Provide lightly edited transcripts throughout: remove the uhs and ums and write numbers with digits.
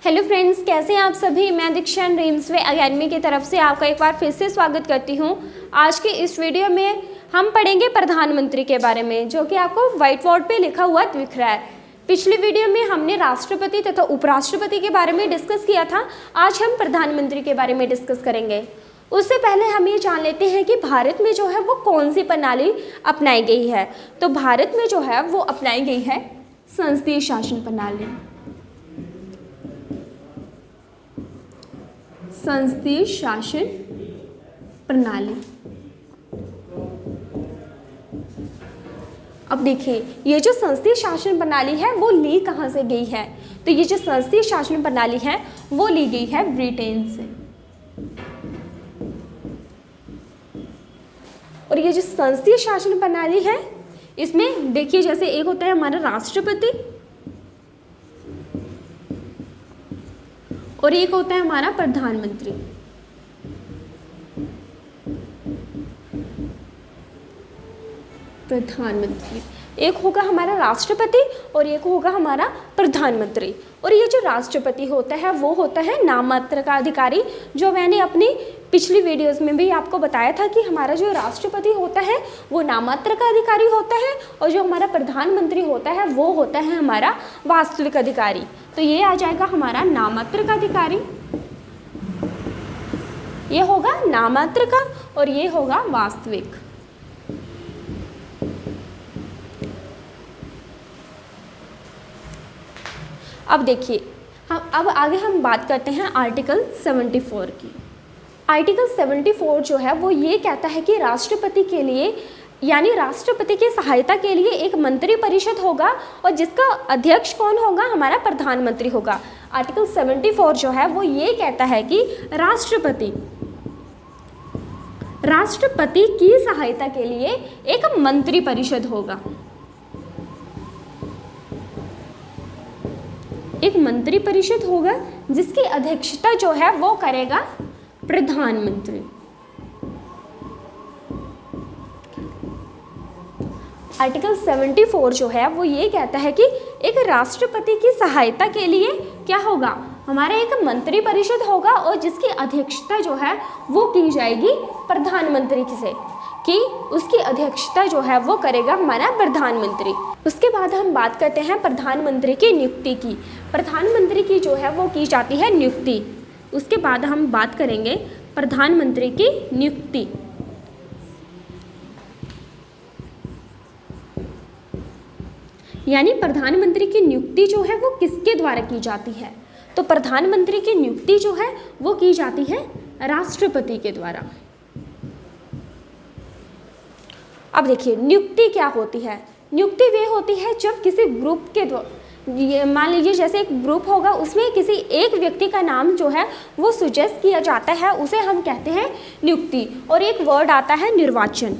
Hello friends, कैसे हैं आप सभी। मैं दीक्षा ड्रीम्सवे एकेडमी की तरफ से आपका एक बार फिर से स्वागत करती हूं। आज के इस वीडियो में हम पढ़ेंगे प्रधानमंत्री के बारे में, जो कि आपको व्हाइट बोर्ड पे लिखा हुआ दिख रहा है। पिछले वीडियो में हमने राष्ट्रपति तथा उपराष्ट्रपति के बारे में डिस्कस किया था। आज हम प्रधानमंत्री के बारे में डिस्कस करेंगे। उससे पहले हम ये जान लेते हैं कि भारत में जो है वो कौन सी प्रणाली अपनाई गई है। तो भारत में जो है वो अपनाई गई है संसदीय शासन प्रणाली। संसदीय शासन प्रणाली। अब देखिए, ये जो संसदीय शासन प्रणाली है वो ली कहाँ से गई है। तो ये जो संसदीय शासन प्रणाली है वो ली गई है ब्रिटेन से। और ये जो संसदीय शासन प्रणाली है इसमें देखिए, जैसे एक होता है हमारा राष्ट्रपति और एक होता है हमारा प्रधानमंत्री। एक होगा हमारा राष्ट्रपति और एक होगा हमारा प्रधानमंत्री। और ये जो राष्ट्रपति होता है वो होता है नाममात्र का अधिकारी। जो मैंने अपनी पिछली वीडियोस में भी आपको बताया था कि हमारा जो राष्ट्रपति होता है वो नाममात्र का अधिकारी होता है और जो हमारा प्रधानमंत्री होता है वो होता है हमारा वास्तविक अधिकारी। तो ये आ जाएगा हमारा नाममात्र का अधिकारी, ये होगा नाममात्र का और ये होगा वास्तविक। अब देखिए, अब आगे हम बात करते हैं आर्टिकल 74 की। आर्टिकल 74 जो है वो ये कहता है कि राष्ट्रपति के लिए यानी राष्ट्रपति की सहायता के लिए एक मंत्री परिषद होगा और जिसका अध्यक्ष कौन होगा, हमारा प्रधानमंत्री होगा। आर्टिकल 74 जो है वो ये कहता है कि राष्ट्रपति की सहायता के लिए एक मंत्री परिषद होगा। एक मंत्री परिषद होगा जिसकी अध्यक्षता जो है वो करेगा प्रधानमंत्री। आर्टिकल 74 जो है वो ये कहता है कि एक राष्ट्रपति की सहायता के लिए क्या होगा, हमारा एक मंत्री परिषद होगा और जिसकी अध्यक्षता जो है वो की जाएगी प्रधानमंत्री से, कि उसकी अध्यक्षता जो है वो करेगा हमारा प्रधानमंत्री। उसके बाद हम बात करते हैं प्रधानमंत्री की नियुक्ति की। प्रधानमंत्री की जो है वो की जाती है नियुक्ति। उसके बाद हम बात करेंगे प्रधानमंत्री की नियुक्ति। यानी प्रधानमंत्री की नियुक्ति जो है वो किसके द्वारा की जाती है। तो प्रधानमंत्री की नियुक्ति जो है वो की जाती है राष्ट्रपति के द्वारा। अब देखिए, नियुक्ति क्या होती है। नियुक्ति वे होती है जब किसी ग्रुप के मान लीजिए जैसे एक ग्रुप होगा उसमें किसी एक व्यक्ति का नाम जो है वो सुजेस्ट किया जाता है, उसे हम कहते हैं नियुक्ति। और एक वर्ड आता है निर्वाचन।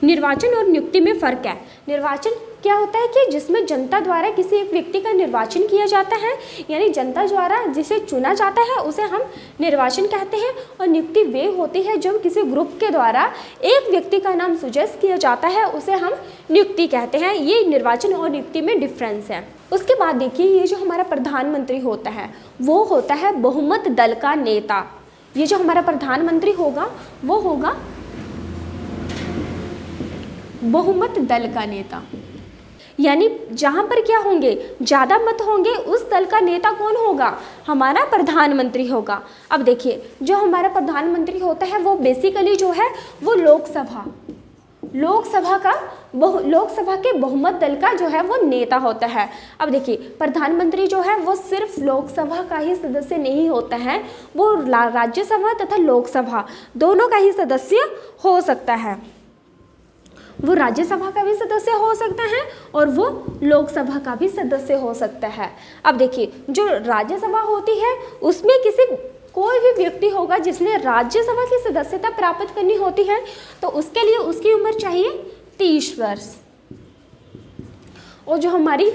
निर्वाचन और नियुक्ति में फ़र्क है। निर्वाचन क्या होता है कि जिसमें जनता द्वारा किसी एक व्यक्ति का निर्वाचन किया जाता है, यानी जनता द्वारा जिसे चुना जाता है उसे हम निर्वाचन कहते हैं। और नियुक्ति वे होती है जब किसी ग्रुप के द्वारा एक व्यक्ति का नाम सुजेस्ट किया जाता है, उसे हम नियुक्ति कहते हैं। ये निर्वाचन और नियुक्ति में डिफरेंस है। उसके बाद देखिए, ये जो हमारा प्रधानमंत्री होता है वो होता है बहुमत दल का नेता। ये जो हमारा प्रधानमंत्री होगा वो होगा बहुमत दल का नेता। यानी जहाँ पर क्या होंगे, ज़्यादा मत होंगे, उस दल का नेता कौन होगा, हमारा प्रधानमंत्री होगा। अब देखिए, जो हमारा प्रधानमंत्री होता है वो बेसिकली जो है वो लोकसभा के बहुमत दल का जो है वो नेता होता है। अब देखिए, प्रधानमंत्री जो है वो सिर्फ लोकसभा का ही सदस्य नहीं होता है, वो राज्यसभा तथा लोकसभा दोनों का ही सदस्य हो सकता है। वो राज्यसभा का भी सदस्य हो सकता है और वो लोकसभा का भी सदस्य हो सकता है। अब देखिए, जो राज्यसभा होती है उसमें कोई भी व्यक्ति होगा जिसने राज्यसभा की सदस्यता प्राप्त करनी होती है, तो उसके लिए उसकी उम्र चाहिए 30 वर्ष। और जो हमारी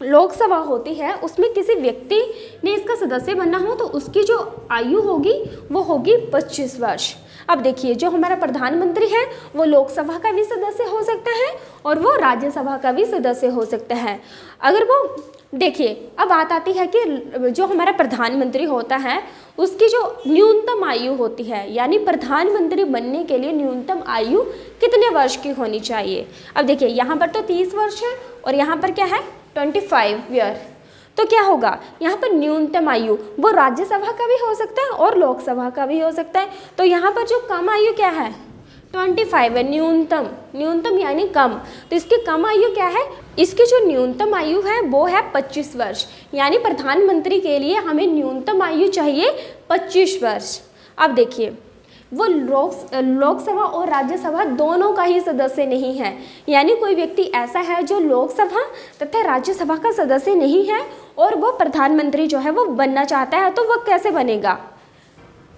लोकसभा होती है उसमें किसी व्यक्ति ने इसका सदस्य बनना हो तो उसकी जो आयु होगी वो होगी 25 वर्ष। अब देखिए, जो हमारा प्रधानमंत्री है वो लोकसभा का भी सदस्य हो सकता है और वो राज्यसभा का भी सदस्य हो सकता है। अगर वो देखिए अब बात आती है कि जो हमारा प्रधानमंत्री होता है उसकी जो न्यूनतम आयु होती है, यानी प्रधानमंत्री बनने के लिए न्यूनतम आयु कितने वर्ष की होनी चाहिए। अब देखिए यहाँ पर तो 30 वर्ष है और यहाँ पर क्या है 25 ईयर। तो क्या होगा यहाँ पर न्यूनतम आयु वो राज्यसभा का भी हो सकता है और लोकसभा का भी हो सकता है। तो यहाँ पर जो कम आयु क्या है 25 है, न्यूनतम, न्यूनतम यानी कम। तो इसकी कम आयु क्या है, इसकी जो न्यूनतम आयु है वो है 25 वर्ष, यानी प्रधानमंत्री के लिए हमें न्यूनतम आयु चाहिए 25 वर्ष। अब देखिए वो लोकसभा और राज्यसभा दोनों का ही सदस्य नहीं है, यानी कोई व्यक्ति ऐसा है जो लोकसभा तथा राज्यसभा का सदस्य नहीं है और वो प्रधानमंत्री जो है वो बनना चाहता है, तो वो कैसे बनेगा।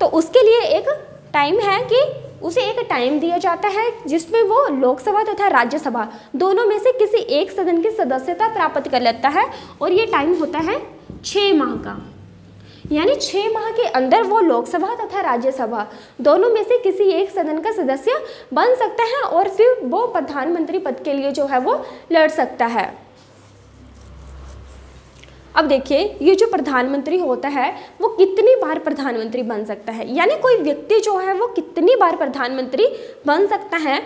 तो उसके लिए एक टाइम है कि उसे एक टाइम दिया जाता है जिसमें वो लोकसभा तथा राज्यसभा दोनों में से किसी एक सदन की सदस्यता प्राप्त कर लेता है और ये टाइम होता है 6 माह का, यानी 6 माह के अंदर वो लोकसभा तथा राज्यसभा दोनों में से किसी एक सदन का सदस्य बन सकता है और फिर वो प्रधानमंत्री पद के लिए जो है वो लड़ सकता है। अब देखिए ये जो प्रधानमंत्री होता है वो कितनी बार प्रधानमंत्री बन सकता है, यानी कोई व्यक्ति जो है वो कितनी बार प्रधानमंत्री बन सकता है।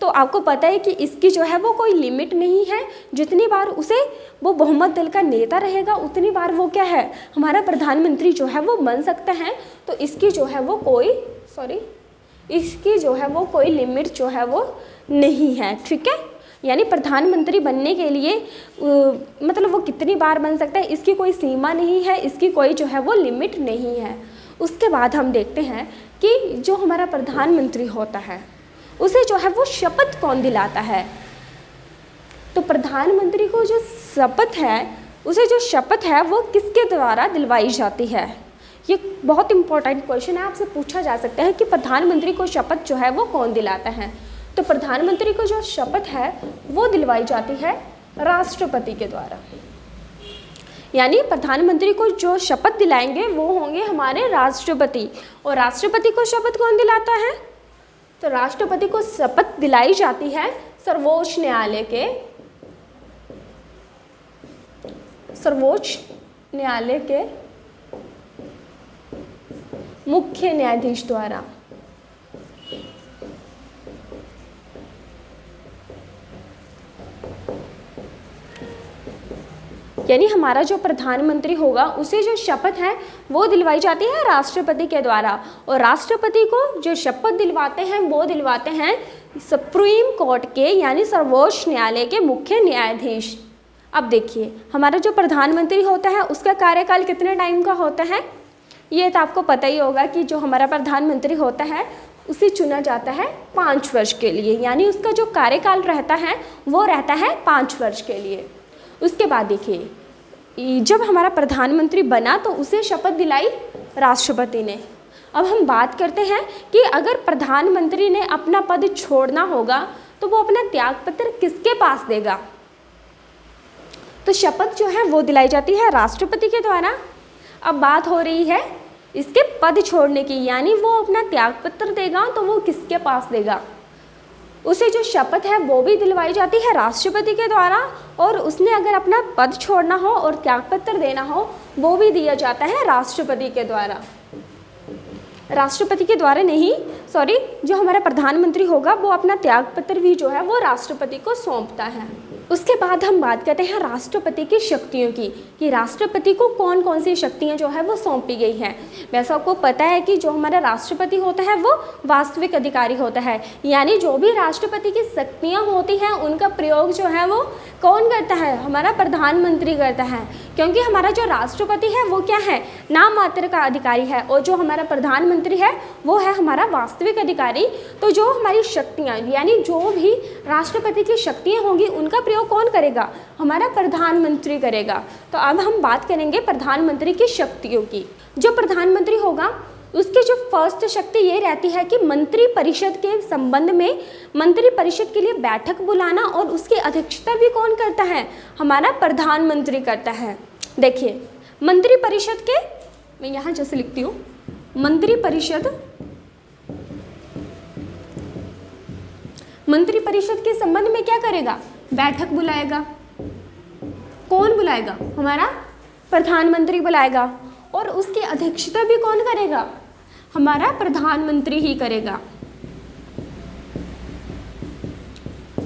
तो आपको पता है कि इसकी जो है वो कोई लिमिट नहीं है, जितनी बार उसे वो बहुमत दल का नेता रहेगा उतनी बार वो क्या है हमारा प्रधानमंत्री जो है वो बन सकता है। तो इसकी जो है वो कोई लिमिट जो है वो नहीं है, ठीक है। यानी प्रधानमंत्री बनने के लिए मतलब वो कितनी बार बन सकता है इसकी कोई सीमा नहीं है, इसकी कोई जो है वो लिमिट नहीं है। उसके बाद हम देखते हैं कि जो हमारा प्रधानमंत्री होता है उसे जो है वो शपथ कौन दिलाता है। तो प्रधानमंत्री को जो शपथ है उसे जो शपथ है वो किसके द्वारा दिलवाई जाती है। ये बहुत इंपॉर्टेंट क्वेश्चन है, आपसे पूछा जा सकता है कि प्रधानमंत्री को शपथ जो है वो कौन दिलाता है। तो प्रधानमंत्री को जो शपथ है वो दिलवाई जाती है राष्ट्रपति के द्वारा, यानी प्रधानमंत्री को जो शपथ दिलाएंगे वो होंगे हमारे राष्ट्रपति। और राष्ट्रपति को शपथ कौन दिलाता है, तो राष्ट्रपति को शपथ दिलाई जाती है सर्वोच्च न्यायालय के मुख्य न्यायाधीश द्वारा। यानी हमारा जो प्रधानमंत्री होगा उसे जो शपथ है वो दिलवाई जाती है राष्ट्रपति के द्वारा, और राष्ट्रपति को जो शपथ दिलवाते हैं वो दिलवाते हैं सुप्रीम कोर्ट के यानी सर्वोच्च न्यायालय के मुख्य न्यायाधीश। अब देखिए हमारा जो प्रधानमंत्री होता है उसका कार्यकाल कितने टाइम का होता है, ये तो आपको पता ही होगा कि जो हमारा प्रधानमंत्री होता है उसे चुना जाता है 5 वर्ष के लिए, यानी उसका जो कार्यकाल रहता है वो रहता है 5 वर्ष के लिए। उसके बाद देखिए जब हमारा प्रधानमंत्री बना तो उसे शपथ दिलाई राष्ट्रपति ने। अब हम बात करते हैं कि अगर प्रधानमंत्री ने अपना पद छोड़ना होगा तो वो अपना त्यागपत्र किसके पास देगा। तो शपथ जो है वो दिलाई जाती है राष्ट्रपति के द्वारा। अब बात हो रही है इसके पद छोड़ने की, यानी वो अपना त्यागपत्र देगा तो वो किसके पास देगा। उसे जो शपथ है वो भी दिलवाई जाती है राष्ट्रपति के द्वारा, और उसने अगर अपना पद छोड़ना हो और त्यागपत्र देना हो वो भी दिया जाता है राष्ट्रपति के द्वारा। राष्ट्रपति के द्वारा नहीं, सॉरी, जो हमारा प्रधानमंत्री होगा वो अपना त्यागपत्र भी जो है वो राष्ट्रपति को सौंपता है। उसके बाद हम बात करते हैं राष्ट्रपति की शक्तियों की, कि राष्ट्रपति को कौन कौन सी शक्तियां जो है वो सौंपी गई हैं। वैसे आपको पता है कि जो हमारा राष्ट्रपति होता है वो वास्तविक अधिकारी होता है, यानी जो भी राष्ट्रपति की शक्तियां होती हैं उनका प्रयोग जो है वो कौन करता है, हमारा प्रधानमंत्री करता है। क्योंकि हमारा जो राष्ट्रपति है वो क्या है, नाम मात्र का अधिकारी है, और जो हमारा प्रधानमंत्री है वो है हमारा वास्तविक अधिकारी। तो जो हमारी शक्तियाँ यानी जो भी राष्ट्रपति की शक्तियाँ होंगी उनका प्रयोग कौन करेगा, हमारा प्रधानमंत्री करेगा। तो अब हम बात करेंगे प्रधानमंत्री की शक्तियों की। जो प्रधानमंत्री होगा उसकी जो फर्स्ट शक्ति ये रहती है कि मंत्री परिषद के संबंध में मंत्री परिषद के लिए बैठक बुलाना, और उसकी अध्यक्षता भी कौन करता है, हमारा प्रधानमंत्री करता है। देखिए मंत्री परिषद के, मैं यहाँ जैसे लिखती हूँ, मंत्री परिषद के संबंध में क्या करेगा, बैठक बुलाएगा। कौन बुलाएगा? हमारा प्रधानमंत्री बुलाएगा। और उसकी अध्यक्षता भी कौन करेगा? हमारा प्रधानमंत्री ही करेगा।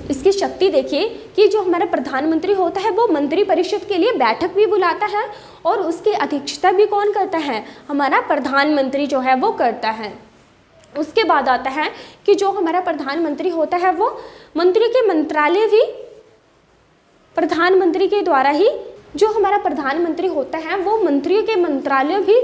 इसकी शक्ति देखिए कि जो हमारा प्रधानमंत्री होता है वो मंत्री परिषद के लिए बैठक भी बुलाता है और उसकी अध्यक्षता भी कौन करता है? हमारा प्रधानमंत्री जो है वो करता है। उसके बाद आता है कि जो हमारा प्रधानमंत्री होता है वो मंत्री के मंत्रालय भी प्रधानमंत्री के द्वारा ही, जो हमारा प्रधानमंत्री होता है वो मंत्रियों के मंत्रालय भी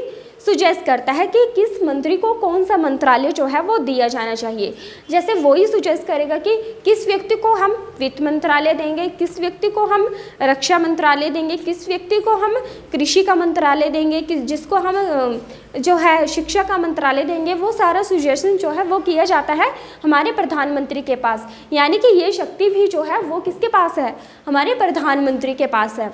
सुजेस्ट करता है कि किस मंत्री को कौन सा मंत्रालय जो है वो दिया जाना चाहिए। जैसे वो ही सुजेस्ट करेगा कि किस व्यक्ति को हम वित्त मंत्रालय देंगे, किस व्यक्ति को हम रक्षा मंत्रालय देंगे, किस व्यक्ति को हम कृषि का मंत्रालय देंगे, जिसको हम जो है शिक्षा का मंत्रालय देंगे। वो सारा सुजेशन जो है वो किया जाता है हमारे प्रधानमंत्री के पास। यानी कि ये शक्ति भी जो है वो किसके पास है? हमारे प्रधानमंत्री के पास है।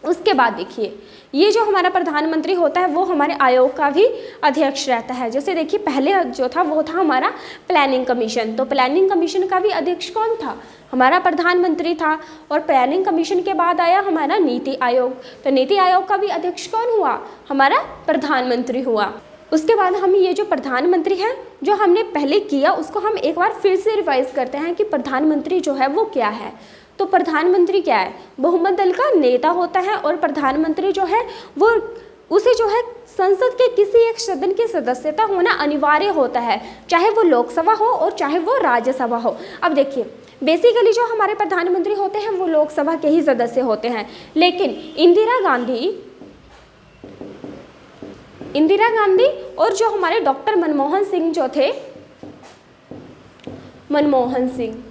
उसके बाद देखिए ये जो हमारा प्रधानमंत्री होता है वो हमारे आयोग का भी अध्यक्ष रहता है। जैसे देखिए पहले जो था वो था हमारा प्लानिंग कमीशन, तो प्लानिंग कमीशन का भी अध्यक्ष कौन था? हमारा प्रधानमंत्री था। और प्लानिंग कमीशन के बाद आया हमारा नीति आयोग, तो नीति आयोग का भी अध्यक्ष कौन हुआ? हमारा प्रधानमंत्री हुआ। उसके बाद हम ये जो प्रधानमंत्री है जो हमने पहले किया उसको हम एक बार फिर से रिवाइज करते हैं कि प्रधानमंत्री जो है वो क्या है। तो प्रधानमंत्री क्या है? बहुमत दल का नेता होता है और प्रधानमंत्री जो है वो उसे जो है संसद के किसी एक सदन की सदस्यता होना अनिवार्य होता है, चाहे वो लोकसभा हो और चाहे वो राज्यसभा हो। अब देखिए बेसिकली जो हमारे प्रधानमंत्री होते हैं वो लोकसभा के ही सदस्य होते हैं, लेकिन इंदिरा गांधी और जो हमारे डॉक्टर मनमोहन सिंह जो थे, मनमोहन सिंह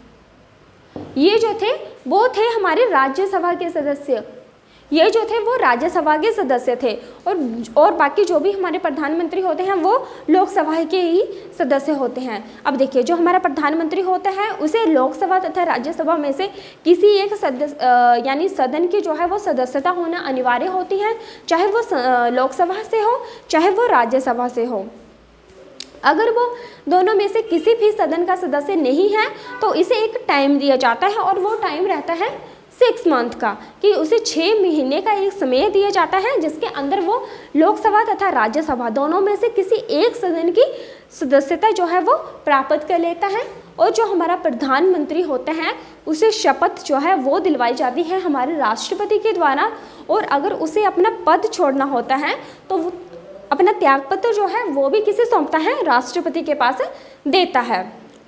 ये जो थे वो थे हमारे राज्यसभा के सदस्य। ये जो थे वो राज्यसभा के सदस्य थे और बाकी जो भी हमारे प्रधानमंत्री होते हैं वो लोकसभा के ही सदस्य होते हैं। अब देखिए जो हमारा प्रधानमंत्री होता है उसे लोकसभा तथा राज्यसभा में से किसी एक सदस्य यानी सदन की जो है वो सदस्यता होना अनिवार्य होती है, चाहे वो लोकसभा से हो चाहे वो राज्यसभा से हो। अगर वो दोनों में से किसी भी सदन का सदस्य नहीं है तो इसे एक टाइम दिया जाता है और वो टाइम रहता है 6 मंथ का, कि उसे 6 महीने का एक समय दिया जाता है जिसके अंदर वो लोकसभा तथा राज्यसभा दोनों में से किसी एक सदन की सदस्यता जो है वो प्राप्त कर लेता है। और जो हमारा प्रधानमंत्री होता है उसे शपथ जो है वो दिलवाई जाती है हमारे राष्ट्रपति के द्वारा, और अगर उसे अपना पद छोड़ना होता है तो वो अपना त्यागपत्र जो है वो भी किसे सौंपता है? राष्ट्रपति के पास देता है।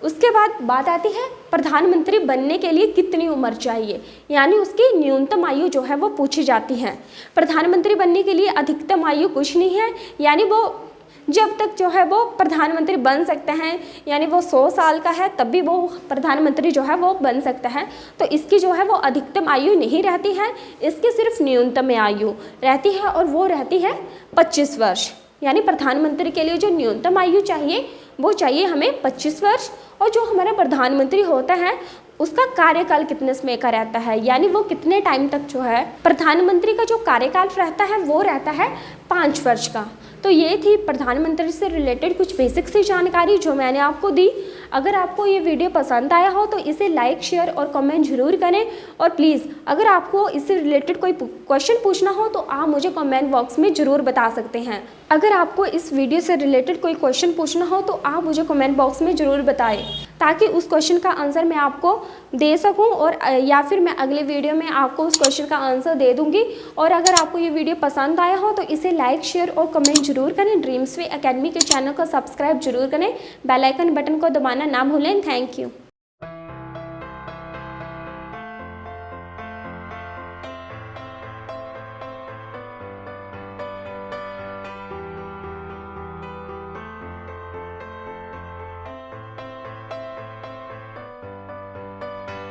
उसके बाद बात आती है प्रधानमंत्री बनने के लिए कितनी उम्र चाहिए, यानी उसकी न्यूनतम आयु जो है वो पूछी जाती है। प्रधानमंत्री बनने के लिए अधिकतम आयु कुछ नहीं है, यानी वो जब तक जो है वो प्रधानमंत्री बन सकते हैं, यानी वो 100 साल का है तब भी वो प्रधानमंत्री जो है वो बन सकता है। तो इसकी जो है वो अधिकतम आयु नहीं रहती है, इसकी सिर्फ न्यूनतम आयु रहती है और वो रहती है 25 वर्ष। यानी प्रधानमंत्री के लिए जो न्यूनतम आयु चाहिए वो चाहिए हमें 25 वर्ष। और जो हमारा प्रधानमंत्री होता है उसका कार्यकाल कितने समय का रहता है, यानी वो कितने टाइम तक जो है प्रधानमंत्री का जो कार्यकाल रहता है वो रहता है 5 वर्ष का। तो ये थी प्रधानमंत्री से रिलेटेड कुछ बेसिक सी जानकारी जो मैंने आपको दी। अगर आपको ये वीडियो पसंद आया हो तो इसे लाइक शेयर और कमेंट जरूर करें। और प्लीज़ अगर आपको इससे रिलेटेड कोई क्वेश्चन पूछना हो तो आप मुझे कमेंट बॉक्स में ज़रूर बता सकते हैं। अगर आपको इस वीडियो से रिलेटेड कोई क्वेश्चन पूछना हो तो आप मुझे कमेंट बॉक्स में ज़रूर बताएं, ताकि उस क्वेश्चन का आंसर मैं आपको दे सकूं, और या फिर मैं अगले वीडियो में आपको उस क्वेश्चन का आंसर दे दूंगी। और अगर आपको ये वीडियो पसंद आया हो तो इसे लाइक शेयर और कमेंट जरूर करें। ड्रीम्स वे एकेडमी के चैनल को सब्सक्राइब जरूर करें, बेल आइकन बटन को दबाना ना भूलें। Thank you.